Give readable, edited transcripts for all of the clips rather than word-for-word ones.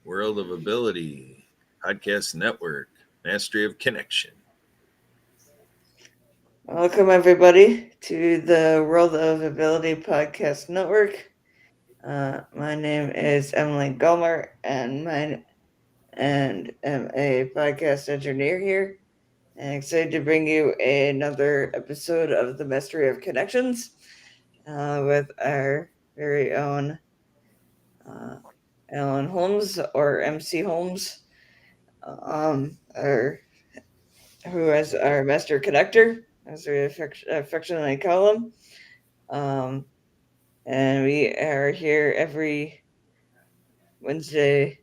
World of Ability, Podcast Network, Mastery of Connection. Welcome, everybody, to the World of Ability Podcast Network. My name is Emily Gomer, and am a podcast engineer here. And excited to bring you another episode of the Mystery of Connections with our very own uh, Alan Holmes, or MC Holmes, our, who is our master connector, as we affectionately call him. Um, and we are here every Wednesday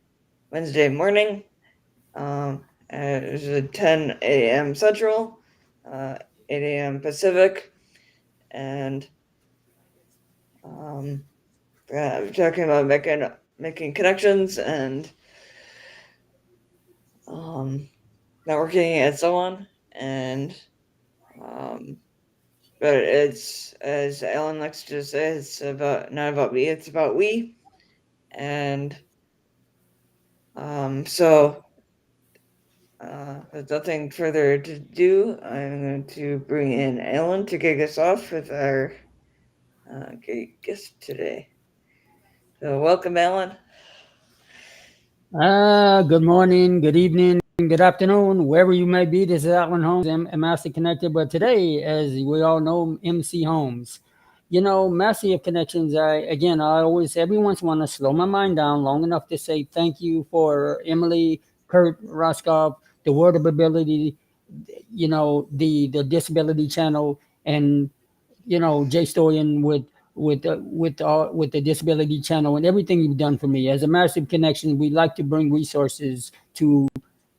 Wednesday morning. At 10 a.m. Central, 8 a.m. Pacific, and um, we're talking about making connections and um, networking and so on. And um, but it's, as Alan likes to say, it's about not about me, it's about we. And so with nothing further to do, I'm going to bring in Alan to kick us off with our guest today. So, welcome, Alan. Good morning, good evening, good afternoon, wherever you may be. This is Alan Holmes, Master Connected. But today, as we all know, MC Holmes. You know, Massive Connections, I always, every once in a while, I slow my mind down long enough to say thank you for Emily, Kurt, Roscoff, the Word of Ability, the Disability Channel, and Jay Storian with the Disability Channel and everything you've done for me. As a Massive Connection, we like to bring resources to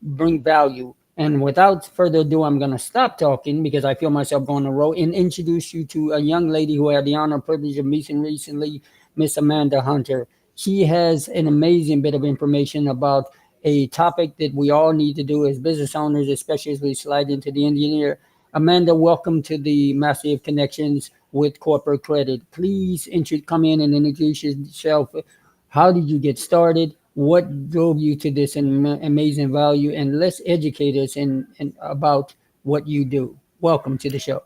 bring value. And without further ado, I'm going to stop talking because I feel myself going to roll and introduce you to a young lady who I had the honor and privilege of meeting recently, Miss Amanda Hunter. She has an amazing bit of information about a topic that we all need to do as business owners, especially as we slide into the engineer. Amanda, welcome to the Massive Connections with Corporate Credit. Please come in and introduce yourself. How did you get started? What drove you to this amazing value? And let's educate us about what you do. Welcome to the show.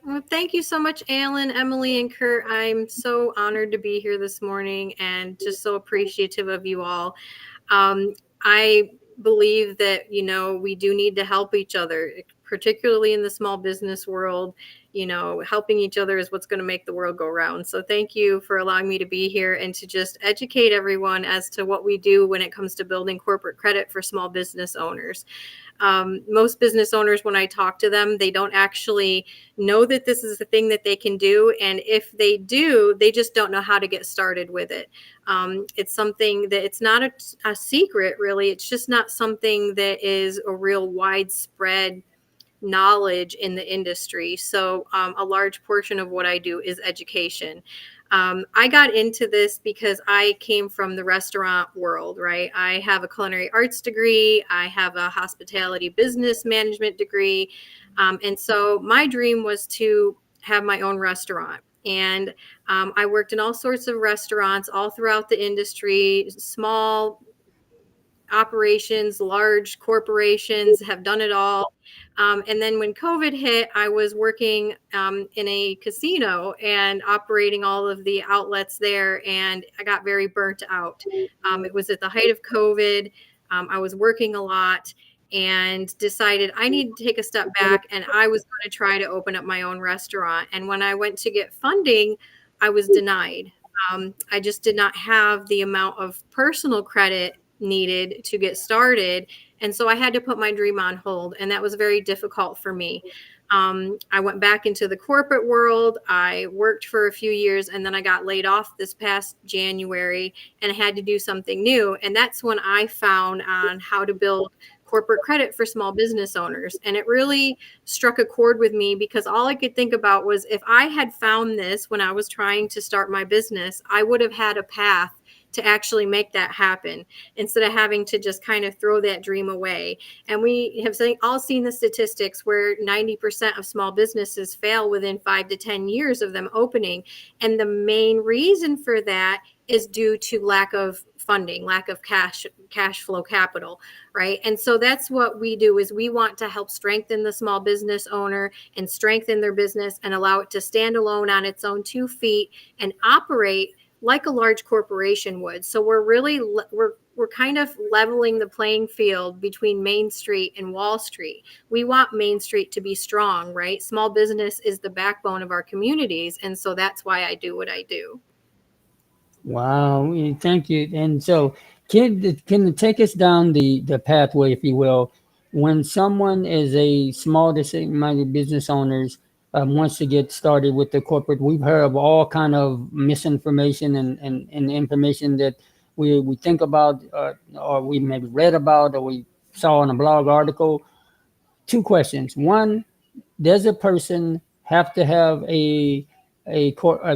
Well, thank you so much, Alan, Emily, and Kurt. I'm so honored to be here this morning and just so appreciative of you all. I believe that, we do need to help each other, particularly in the small business world. Helping each other is what's going to make the world go round. So thank you for allowing me to be here and to just educate everyone as to what we do when it comes to building corporate credit for small business owners. Most business owners, when I talk to them, they don't actually know that this is a thing that they can do. And if they do, they just don't know how to get started with it. It's something that it's not a secret, really. It's just not something that is a real widespread knowledge in the industry. So a large portion of what I do is education. I got into this because I came from the restaurant world, right? I have a culinary arts degree. I have a hospitality business management degree. And so my dream was to have my own restaurant. And I worked in all sorts of restaurants all throughout the industry, small operations, large corporations, have done it all. And then when COVID hit, I was working in a casino and operating all of the outlets there, and I got very burnt out. It was at the height of COVID. I was working a lot and decided I need to take a step back, and I was going to try to open up my own restaurant. And when I went to get funding, I was denied. I just did not have the amount of personal credit needed to get started. And so I had to put my dream on hold. And that was very difficult for me. I went back into the corporate world. I worked for a few years and then I got laid off this past January and I had to do something new. And that's when I found on how to build corporate credit for small business owners. And it really struck a chord with me because all I could think about was if I had found this when I was trying to start my business, I would have had a path to actually make that happen instead of having to just kind of throw that dream away. And we have all seen the statistics where 90% of small businesses fail within 5 to 10 years of them opening. And the main reason for that is due to lack of funding, lack of cash flow capital, right? And so that's what we do, is we want to help strengthen the small business owner and strengthen their business and allow it to stand alone on its own 2 feet and operate like a large corporation would. So we're kind of leveling the playing field between Main Street and Wall Street. We want Main Street to be strong, right? Small business is the backbone of our communities, and so that's why I do what I do. Wow, thank you. And so, can you take us down the pathway, if you will, when someone is a small minded business owners wants to get started with the corporate? We've heard of all kind of misinformation and information that we think about, or we maybe read about, or we saw in a blog article. 2 questions. One, does a person have to have a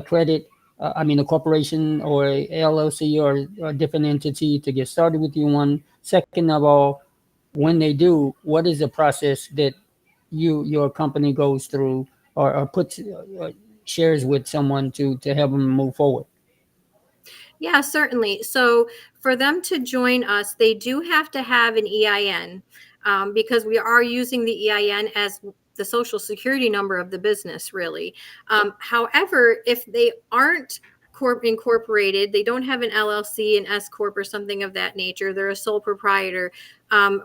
credit, a corporation or a LLC or a different entity to get started with you? One. Second of all, when they do, what is the process that your company goes through or puts shares with someone to help them move forward? Yeah, certainly. So for them to join us, they do have to have an EIN, because we are using the EIN as the social security number of the business, really. However, if they aren't incorporated, they don't have an LLC, an S corp, or something of that nature, they're a sole proprietor,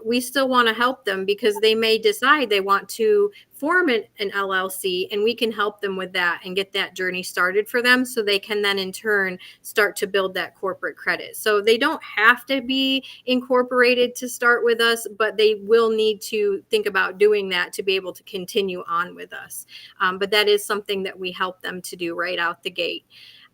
we still want to help them, because they may decide they want to form an LLC, and we can help them with that and get that journey started for them, so they can then in turn start to build that corporate credit. So they don't have to be incorporated to start with us, but they will need to think about doing that to be able to continue on with us. But that is something that we help them to do right out the gate.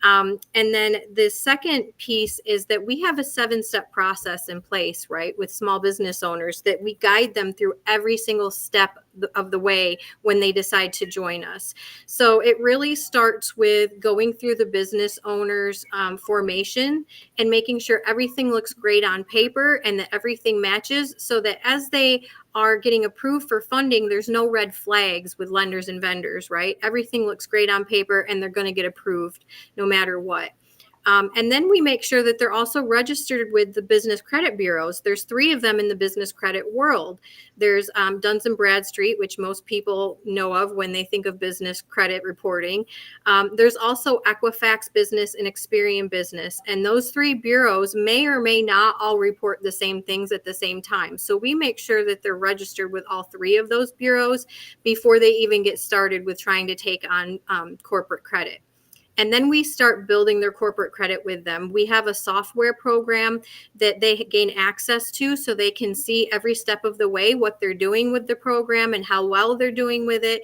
And then the second piece is that we have a 7-step process in place, right, with small business owners, that we guide them through every single step of the way when they decide to join us. So it really starts with going through the business owner's formation and making sure everything looks great on paper and that everything matches, so that as they are getting approved for funding, there's no red flags with lenders and vendors, right? Everything looks great on paper and they're going to get approved no matter what. And then we make sure that they're also registered with the business credit bureaus. There's 3 of them in the business credit world. There's Duns & Bradstreet, which most people know of when they think of business credit reporting. There's also Equifax Business and Experian Business. And those 3 bureaus may or may not all report the same things at the same time. So we make sure that they're registered with all 3 of those bureaus before they even get started with trying to take on corporate credit. And then we start building their corporate credit with them. We have a software program that they gain access to, so they can see every step of the way what they're doing with the program and how well they're doing with it.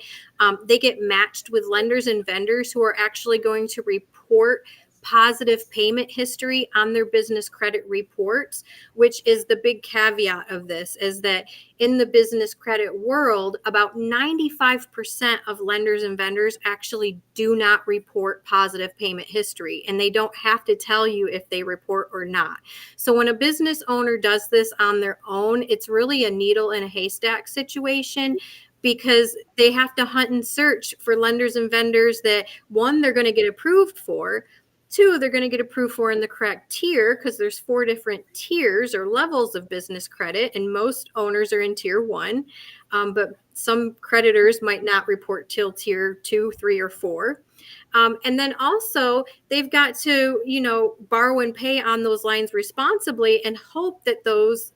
They get matched with lenders and vendors who are actually going to report positive payment history on their business credit reports, which is the big caveat of this, is that in the business credit world, about 95% of lenders and vendors actually do not report positive payment history, and they don't have to tell you if they report or not. So when a business owner does this on their own, it's really a needle in a haystack situation, because they have to hunt and search for lenders and vendors that, one, they're going to get approved for, 2, they're going to get approved for in the correct tier, because there's 4 different tiers or levels of business credit, and most owners are in tier 1, but some creditors might not report till tier 2, 3, or 4. And then also they've got to, borrow and pay on those lines responsibly and hope that those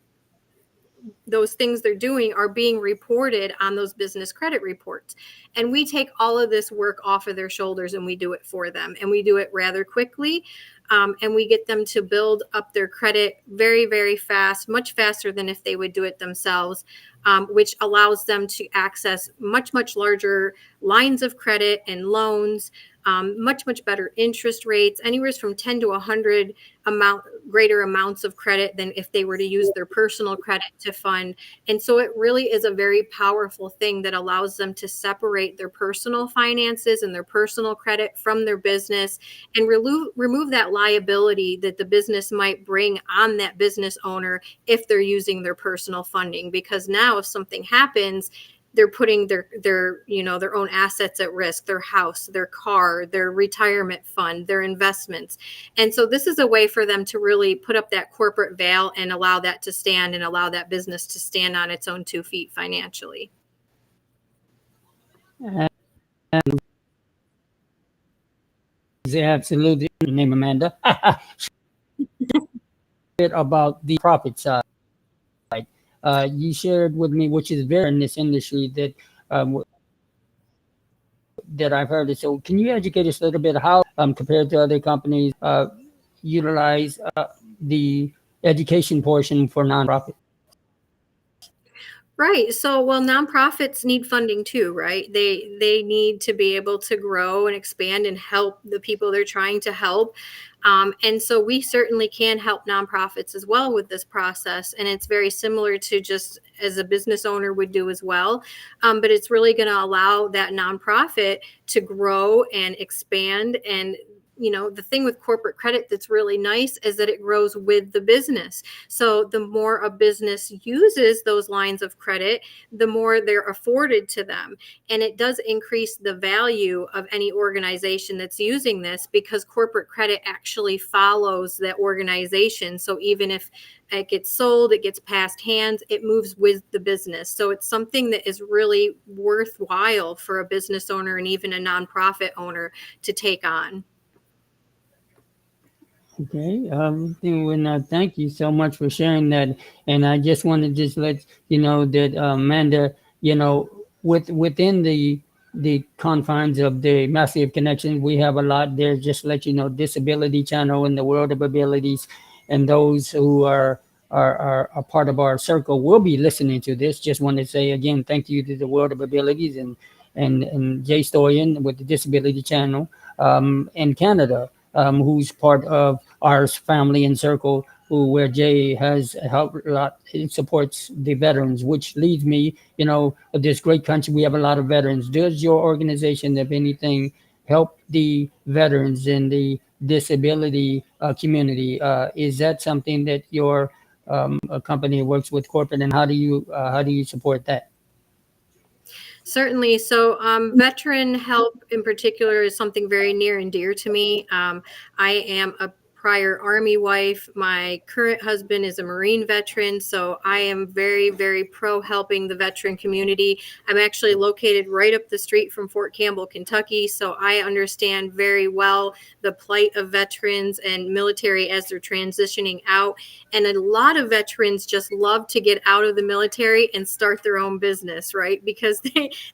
things they're doing are being reported on those business credit reports. And we take all of this work off of their shoulders and we do it for them. And we do it rather quickly. And we get them to build up their credit very, very fast, much faster than if they would do it themselves, which allows them to access much, much larger lines of credit and loans, much, much better interest rates, anywhere from 10 to 100 greater amounts of credit than if they were to use their personal credit to fund. And so it really is a very powerful thing that allows them to separate their personal finances and their personal credit from their business and remove that liability that the business might bring on that business owner if they're using their personal funding. Because now if something happens, they're putting their their own assets at risk, their house, their car, their retirement fund, their investments. And so this is a way for them to really put up that corporate veil and allow that to stand and allow that business to stand on its own 2 feet financially. Absolutely. Name Amanda. Bit about the profit side. You shared with me, which is very in this industry that I've heard it. So, can you educate us a little bit how, compared to other companies, utilize the education portion for nonprofit? Right. So, well, nonprofits need funding too, right? They need to be able to grow and expand and help the people they're trying to help. And so we certainly can help nonprofits as well with this process. And it's very similar to just as a business owner would do as well. But it's really going to allow that nonprofit to grow and expand. And the thing with corporate credit that's really nice is that it grows with the business. So the more a business uses those lines of credit, the more they're afforded to them. And it does increase the value of any organization that's using this, because corporate credit actually follows that organization. So even if it gets sold, it gets passed hands, it moves with the business. So it's something that is really worthwhile for a business owner and even a nonprofit owner to take on. Okay. Thank you so much for sharing that. And I just want to just let you know that Amanda, within the confines of the Massive Connection, we have a lot there. Just let you know, Disability Channel in the World of Abilities, and those who are a part of our circle will be listening to this. Just want to say again, thank you to the World of Abilities and Jay Stoyan with the Disability Channel in Canada. Who's part of our family and circle, where Jay has helped a lot. It supports the veterans, which leads me, this great country, we have a lot of veterans. Does your organization, if anything, help the veterans in the disability community? Is that something that your company works with corporate, and how do you support that? Certainly. So, veteran help in particular is something very near and dear to me. I am a prior Army wife. My current husband is a Marine veteran. So, I am very, very pro helping the veteran community. I'm actually located right up the street from Fort Campbell, Kentucky. So, I understand very well the plight of veterans and military as they're transitioning out. And a lot of veterans just love to get out of the military and start their own business, right? Because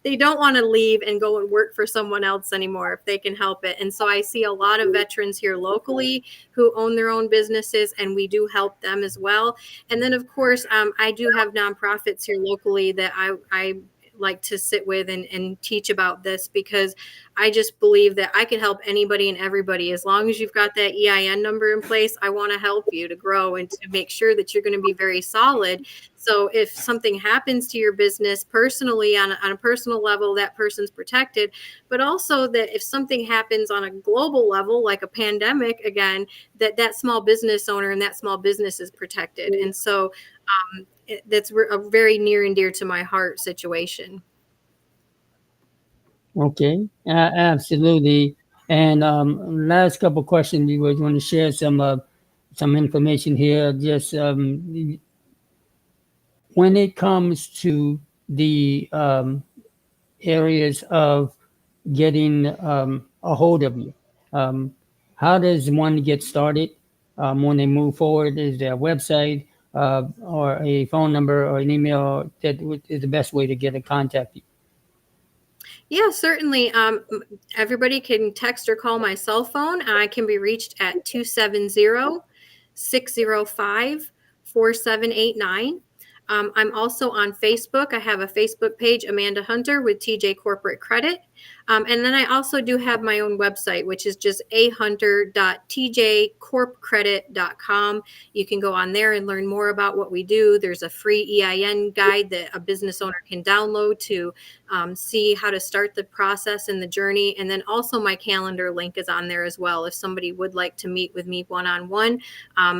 they don't want to leave and go and work for someone else anymore if they can help it. And so I see a lot of veterans here locally who own their own businesses, and we do help them as well. And then, of course, I do have nonprofits here locally that I like to sit with and teach about this, because I just believe that I can help anybody and everybody. As long as you've got that EIN number in place, I want to help you to grow and to make sure that you're going to be very solid. So if something happens to your business personally on a personal level, that person's protected. But also that if something happens on a global level, like a pandemic, again, that small business owner and that small business is protected. And so that's a very near and dear to my heart situation. Okay, absolutely. And last couple questions, you would want to share some information here. Just when it comes to the areas of getting a hold of you, um, how does one get started when they move forward? Is there a website or a phone number or an email that is the best way to get in contact you? Yeah, certainly. Everybody can text or call my cell phone. I can be reached at 270-605-4789. I'm also on Facebook. I have a Facebook page, Amanda Hunter with TJ Corporate Credit. And then I also do have my own website, which is just ahunter.tjcorpcredit.com. You can go on there and learn more about what we do. There's a free EIN guide that a business owner can download to see how to start the process and the journey. And then also my calendar link is on there as well. If somebody would like to meet with me one-on-one,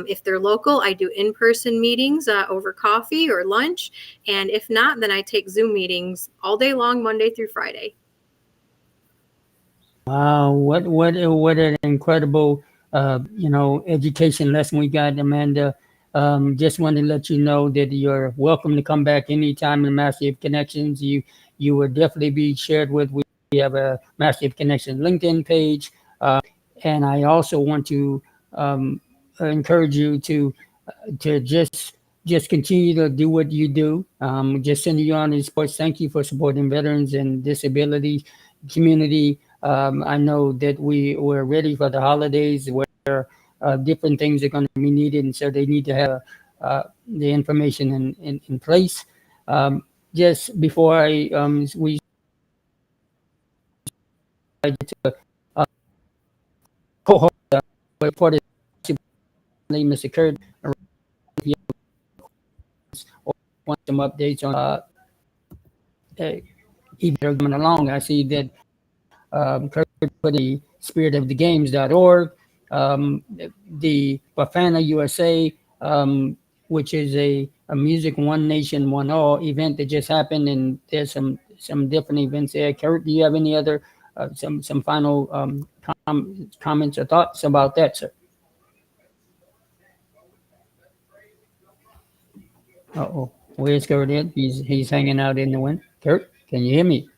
if they're local, I do in-person meetings over coffee or lunch. And if not, then I take Zoom meetings all day long, Monday through Friday. Wow, what an incredible education lesson we got, Amanda. Just wanted to let you know that you're welcome to come back anytime in Mastery of Connections. You will definitely be shared with. We have a Mastery of Connections LinkedIn page, and I also want to encourage you to just continue to do what you do. Just sending you on these sports. Thank you for supporting veterans and disability community. I know that we're ready for the holidays where different things are going to be needed, and so they need to have the information in place. Just before we to co-host for this, Mr. Kurt, if you want some updates on even coming along. I see that Kurt put the spiritofthegames.org, the Bafana USA, which is a music one nation, one all event that just happened, and there's some different events there. Kurt, do you have any other some final comments or thoughts about that, sir? Uh-oh. Where's Kurt at? He's hanging out in the wind. Kurt, can you hear me?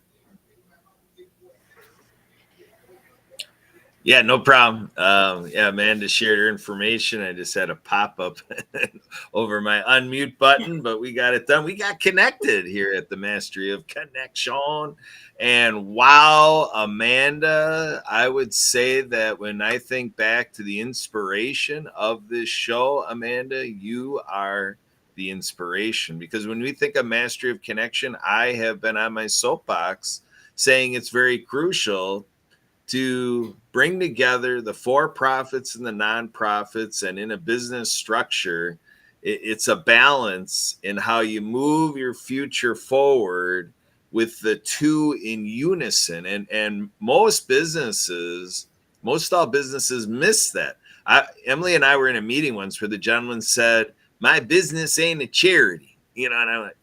Yeah, no problem. Yeah, Amanda shared her information. I just had a pop up over my unmute button, but we got it done. We got connected here at the Mastery of Connection. And wow, Amanda, I would say that when I think back to the inspiration of this show, Amanda, you are the inspiration. Because when we think of Mastery of Connection, I have been on my soapbox saying it's very crucial to bring together the for-profits and the nonprofits, and in a business structure, it's a balance in how you move your future forward with the two in unison. And most all businesses miss that. Emily and I were in a meeting once where the gentleman said, "My business ain't a charity," and I went,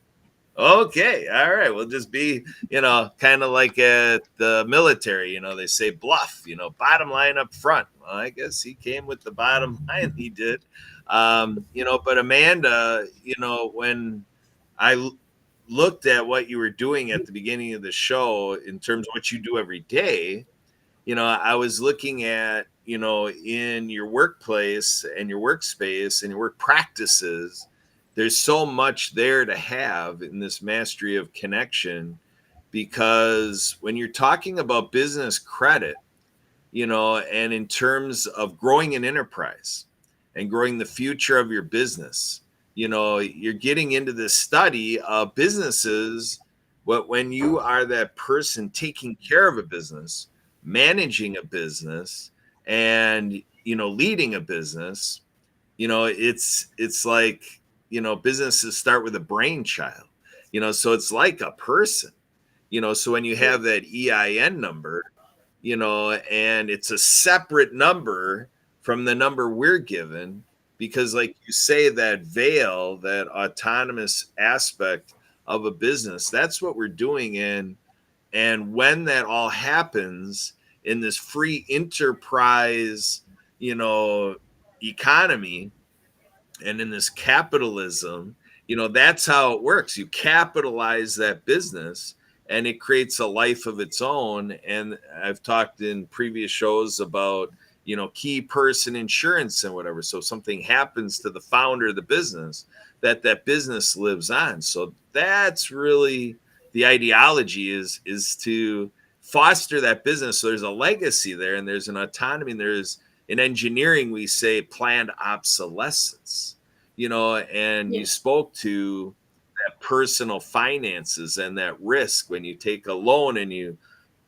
okay, all right. We'll just be, kind of like at the military, they say bluff, bottom line up front. Well, I guess he came with the bottom line. He did. But Amanda, when I looked at what you were doing at the beginning of the show in terms of what you do every day, I was looking at, in your workplace and your workspace and your work practices, there's so much there to have in this Mastery of Connection, because when you're talking about business credit, and in terms of growing an enterprise and growing the future of your business, you're getting into this study of businesses. But when you are that person taking care of a business, managing a business, and, leading a business, it's like, businesses start with a brainchild, so it's like a person, so when you have that EIN number, and it's a separate number from the number we're given, because like you say, that veil, that autonomous aspect of a business, that's what we're doing in. And when that all happens in this free enterprise, economy, and in this capitalism, that's how it works. You capitalize that business and it creates a life of its own. And I've talked in previous shows about, key person insurance and whatever. So if something happens to the founder of the business, that business lives on. So that's really the ideology, is to foster that business. So there's a legacy there, and there's an autonomy, and there's, in engineering, we say planned obsolescence, and you spoke to that personal finances and that risk when you take a loan and you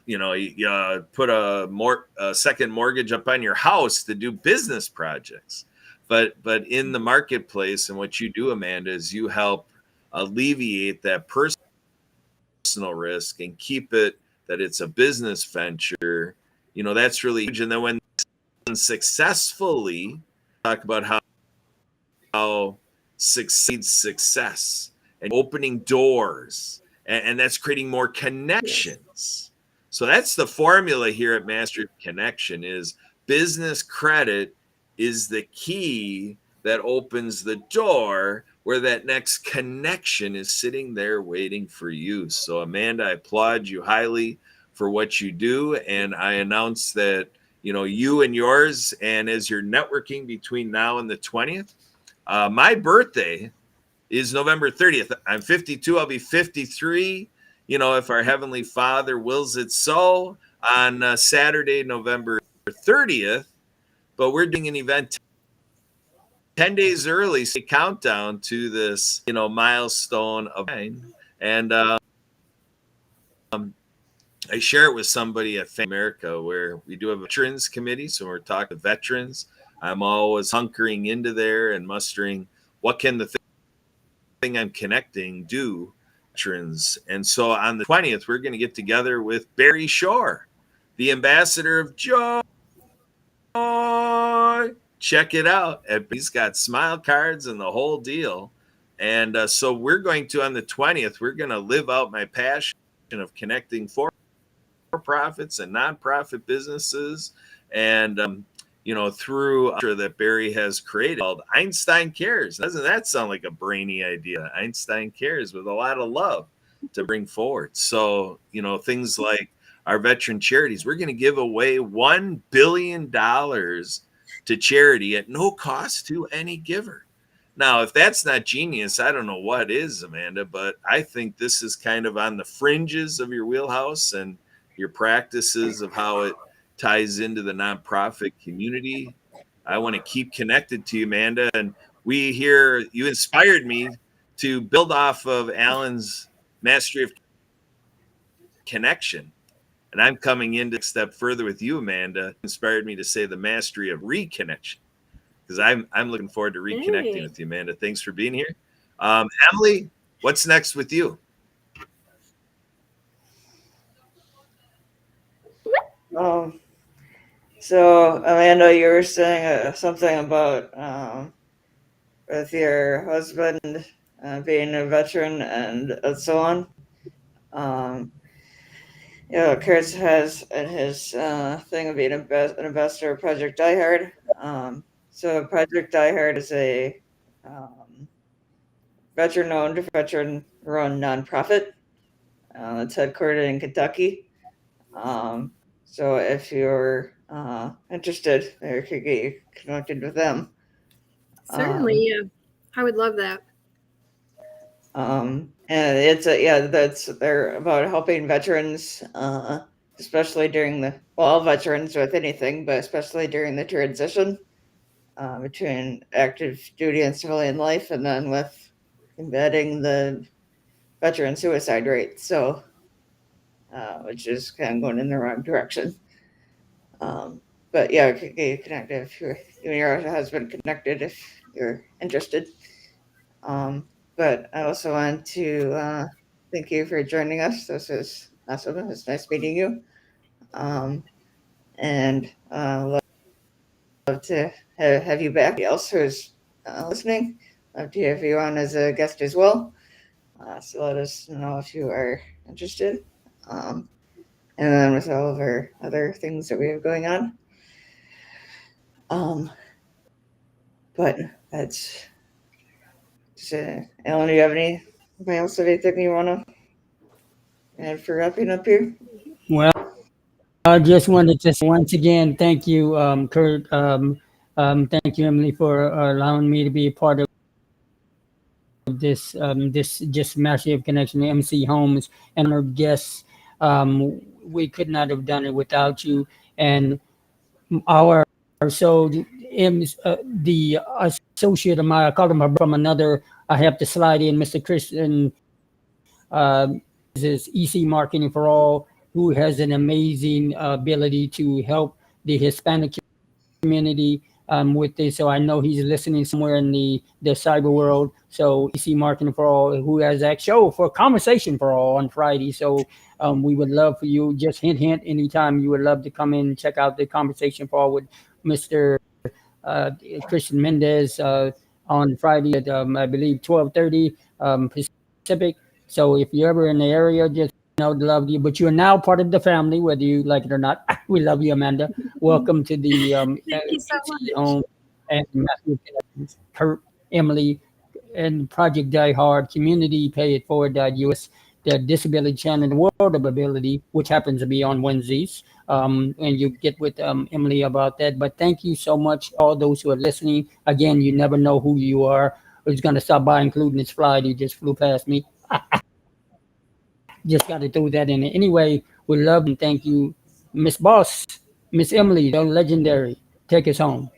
you put a second mortgage up on your house to do business projects. But in the marketplace, and what you do, Amanda, is you help alleviate that personal risk and keep it that it's a business venture. That's really huge. And then when successfully talk about how succeeds success and opening doors, and that's creating more connections. So that's the formula here at Mastery of Connection: is business credit is the key that opens the door where that next connection is sitting there waiting for you. So Amanda, I applaud you highly for what you do, and I announce that you and yours, and as you're networking between now and the 20th, my birthday is November 30th. I'm 52. I'll be 53. If our Heavenly Father wills it so, on Saturday, November 30th. But we're doing an event 10 days early, so countdown to this, milestone of mine. And I share it with somebody at America, where we do have a veterans committee. So we're talking to veterans. I'm always hunkering into there and mustering what can the thing I'm connecting do veterans. And so on the 20th, we're going to get together with Barry Shore, the ambassador of joy. Check it out. He's got smile cards and the whole deal. And so we're going to, on the 20th, we're going to live out my passion of connecting for-profits and nonprofit businesses, and through that Barry has created, called Einstein Cares. Doesn't that sound like a brainy idea? Einstein Cares, with a lot of love to bring forward. So things like our veteran charities, we're going to give away $1 billion to charity at no cost to any giver. Now, if that's not genius, I don't know what is, Amanda, but I think this is kind of on the fringes of your wheelhouse and your practices of how it ties into the nonprofit community. I want to keep connected to you, Amanda. And you inspired me to build off of Alan's Mastery of Connection. And I'm coming in to step further with you, Amanda. Inspired me to say the Mastery of Reconnection, because I'm looking forward to reconnecting with you, Amanda. Thanks for being here. Emily, what's next with you? So Amanda, you were saying something about with your husband being a veteran and so on. Chris has in his thing of being an investor of Project Die Hard. So Project Die Hard is a veteran-owned, veteran-run nonprofit. It's headquartered in Kentucky. So if you're interested, I could get you connected with them. Certainly, yeah. I would love that. And they're about helping veterans, especially during all veterans with anything, but especially during the transition between active duty and civilian life, and then with combating the veteran suicide rate. So, which is kind of going in the wrong direction. But yeah, get you connected if you and your husband connected if you're interested. But I also want to thank you for joining us. This is awesome. It's nice meeting you. And love to have you back. Anybody else who's listening, love to have you on as a guest as well. So let us know if you are interested. And then with all of our other things that we have going on. But that's Alan, do you have anybody else have anything you want to add for wrapping up here? Well, I just wanted to say once again, thank you, Kurt. Thank you, Emily, for allowing me to be a part of this just massive connection to MC Holmes and our guests. We could not have done it without you. And our so the associate of mine, I called him from another. I have to slide in Mr. Christian. Is EC Marketing for All, who has an amazing ability to help the Hispanic community with this. So I know he's listening somewhere in the cyber world. So EC Marketing for All, who has that show for Conversation for All on Friday. So we would love for you, just hint, anytime you would love to come in and check out the Conversation for All with Mr. Uh, Christian Mendez on Friday at I believe 12:30 Pacific. So if you're ever in the area, just love you. But you are now part of the family, whether you like it or not. We love you, Amanda. Welcome to the Thank you so MC much. Home and Matthew Connections, Kurt, Emily, and Project Die Hard, Community Pay It Forward.us, the Disability Channel, the World of Ability, which happens to be on Wednesdays. And you get with Emily about that. But thank you so much, all those who are listening. Again, you never know who you are who's going to stop by, including this fly who just flew past me. Just got to throw that in there. Anyway, we love and thank you, Miss Boss, Miss Emily, the legendary. Take us home.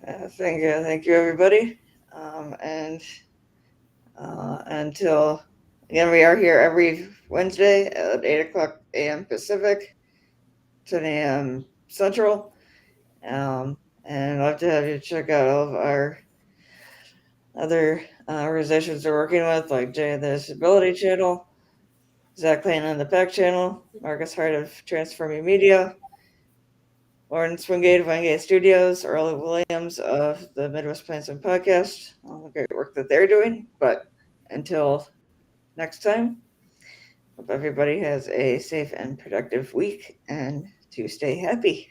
Thank you, everybody. And until again, we are here every Wednesday at 8 o'clock a.m. Pacific, 10 a.m. Central. And I'd love to have you check out all of our other organizations we're working with, like Jay and the Disability Channel, Zach Clayton on the Pack Channel, Marcus Hart of Transforming Media, Lawrence Wingate of Wingate Studios, Earl Williams of the Midwest Plants and Podcast, all the great work that they're doing. But until next time, hope everybody has a safe and productive week and to stay happy.